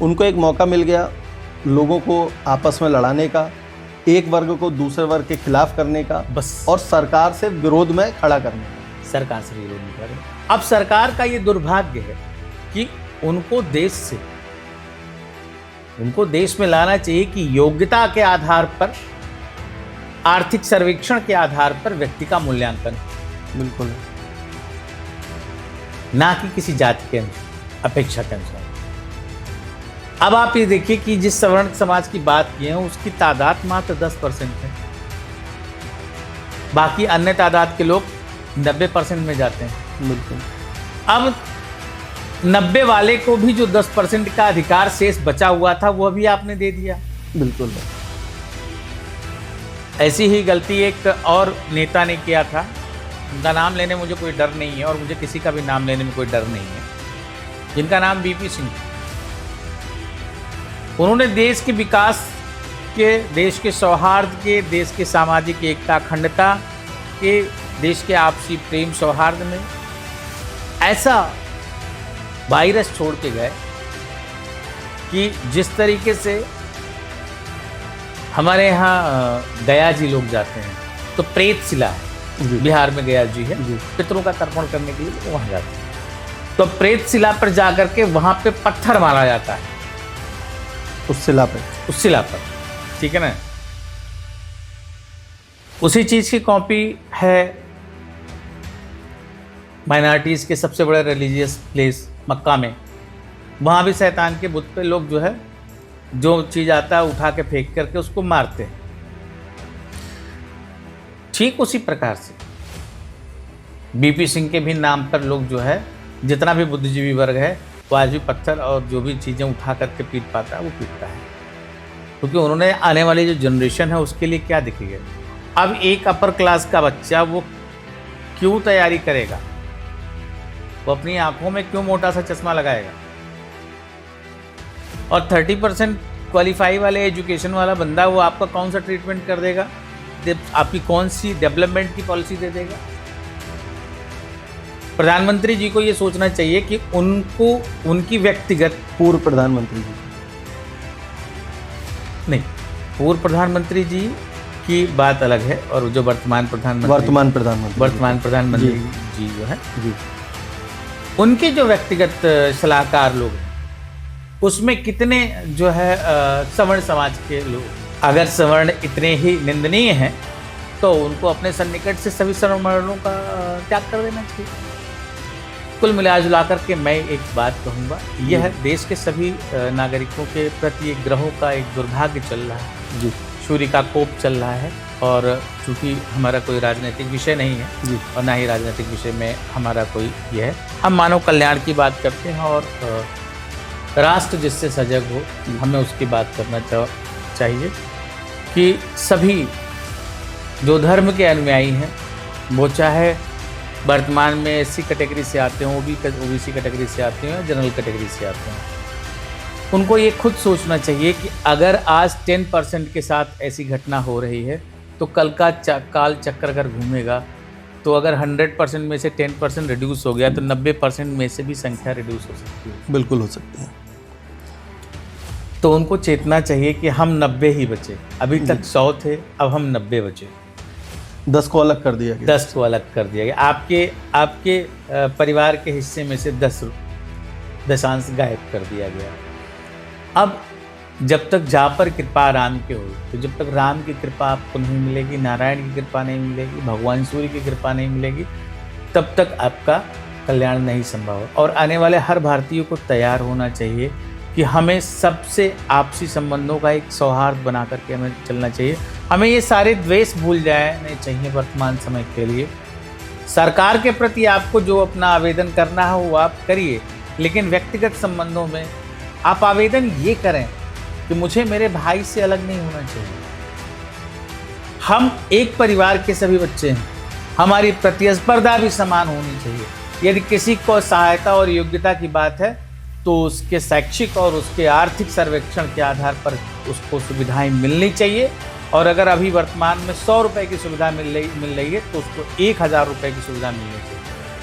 उनको एक मौका मिल गया लोगों को आपस में लड़ाने का, एक वर्ग को दूसरे वर्ग के खिलाफ करने का, बस, और सरकार से विरोध में खड़ा करने का। सरकार से विरोध नहीं कर रहे। अब सरकार का ये दुर्भाग्य है कि उनको देश में लाना चाहिए कि योग्यता के आधार पर, आर्थिक सर्वेक्षण के आधार पर व्यक्ति का मूल्यांकन, बिल्कुल, ना कि किसी जाति के अपेक्षा के अनुसार। अब आप ये देखिए कि जिस सवर्ण समाज की बात की है उसकी तादाद मात्र 10% है, बाकी अन्य तादाद के लोग 90% में जाते हैं। बिल्कुल। अब 90 वाले को भी जो 10% का अधिकार शेष बचा हुआ था वो भी आपने दे दिया। बिल्कुल। ऐसी ही गलती एक और नेता ने किया था, उनका नाम लेने में मुझे कोई डर नहीं है और मुझे किसी का भी नाम लेने में कोई डर नहीं है, जिनका नाम बीपी सिंह। उन्होंने देश के विकास के, देश के सौहार्द के, देश के सामाजिक एकता अखंडता के, देश के आपसी प्रेम सौहार्द में ऐसा वायरस छोड़ के गए कि जिस तरीके से हमारे यहाँ गया जी लोग जाते हैं तो प्रेत शिला है, बिहार में गया जी है, पितरों का तर्पण करने के लिए वहाँ जाते हैं, तो प्रेत शिला पर जाकर के वहाँ पे पत्थर मारा जाता है, उस शिला पर, ठीक है ना। उसी चीज़ की कॉपी है माइनॉरिटीज़ के सबसे बड़े रिलीजियस प्लेस मक्का में। वहाँ भी शैतान के बुत पे लोग जो है, जो चीज़ आता है उठा के फेंक करके उसको मारते हैं। ठीक उसी प्रकार से बीपी सिंह के भी नाम पर लोग जो है, जितना भी बुद्धिजीवी वर्ग है वो आज भी पत्थर और जो भी चीज़ें उठा करके पीट पाता है वो पीटता है, क्योंकि उन्होंने आने वाली जो जनरेशन है उसके लिए क्या दिखेगा। अब एक अपर क्लास का बच्चा वो क्यों तैयारी करेगा, वो अपनी आंखों में क्यों मोटा सा चश्मा लगाएगा, और 30% क्वालिफाई वाले एजुकेशन वाला बंदा वो आपका कौन सा ट्रीटमेंट कर देगा, आपकी कौन सी डेवलपमेंट की पॉलिसी दे देगा। प्रधानमंत्री जी को ये सोचना चाहिए कि उनको, उनकी व्यक्तिगत, पूर्व प्रधानमंत्री जी नहीं, पूर्व प्रधानमंत्री जी की बात अलग है, और जो वर्तमान प्रधानमंत्री जी जो है जी, उनके जो व्यक्तिगत सलाहकार लोग हैं उसमें कितने जो है सवर्ण समाज के लोग, अगर सवर्ण इतने ही निंदनीय हैं तो उनको अपने सन्निकट से सभी सवर्णों का त्याग कर देना चाहिए। कुल मिला कर के मैं एक बात कहूँगा, यह देश के सभी नागरिकों के प्रति एक ग्रहों का एक दुर्भाग्य चल रहा है जी, सूर्य का कोप चल रहा है, और चूँकि हमारा कोई राजनीतिक विषय नहीं है जी, और ना ही राजनीतिक विषय में हमारा कोई यह है, हम मानव कल्याण की बात करते हैं और राष्ट्र जिससे सजग हो हमें उसकी बात करना चाहिए कि सभी जो धर्म के अनुयायी हैं, वो चाहे वर्तमान में एससी कैटेगरी से आते हों, ओबीसी कैटेगरी से आते हों, जनरल कैटेगरी से आते हों, उनको ये खुद सोचना चाहिए कि अगर आज 10% के साथ ऐसी घटना हो रही है तो कल का काल चक्र अगर घूमेगा तो अगर 100% में से 10% रिड्यूस हो गया तो 90% में से भी संख्या रिड्यूस हो सकती है। बिल्कुल हो सकती है। तो उनको चेतना चाहिए कि हम 90 ही बचे, अभी तक 100 थे, अब हम 90 बचे। 10 को अलग कर दिया गया। 10 को अलग कर दिया गया। आपके परिवार के हिस्से में से 10 दशांश गायब कर दिया गया। अब जब तक जा पर कृपा राम के हो, तो जब तक राम की कृपा आपको नहीं मिलेगी, नारायण की कृपा नहीं मिलेगी, भगवान सूर्य की कृपा नहीं मिलेगी, तब तक आपका कल्याण नहीं संभव है। और आने वाले हर भारतीय को तैयार होना चाहिए कि हमें सबसे आपसी संबंधों का एक सौहार्द बना करके हमें चलना चाहिए। हमें ये सारे द्वेष भूल जाने चाहिए वर्तमान समय के लिए। सरकार के प्रति आपको जो अपना आवेदन करना है वो आप करिए, लेकिन व्यक्तिगत संबंधों में आप आवेदन ये करें कि मुझे मेरे भाई से अलग नहीं होना चाहिए। हम एक परिवार के सभी बच्चे हैं, हमारी प्रतिस्पर्धा भी समान होनी चाहिए। यदि किसी को सहायता और योग्यता की बात है तो उसके शैक्षिक और उसके आर्थिक सर्वेक्षण के आधार पर उसको सुविधाएं मिलनी चाहिए। और अगर अभी वर्तमान में 100 रुपये की सुविधा मिल रही है तो उसको 1000 रुपये की सुविधा मिलनी चाहिए।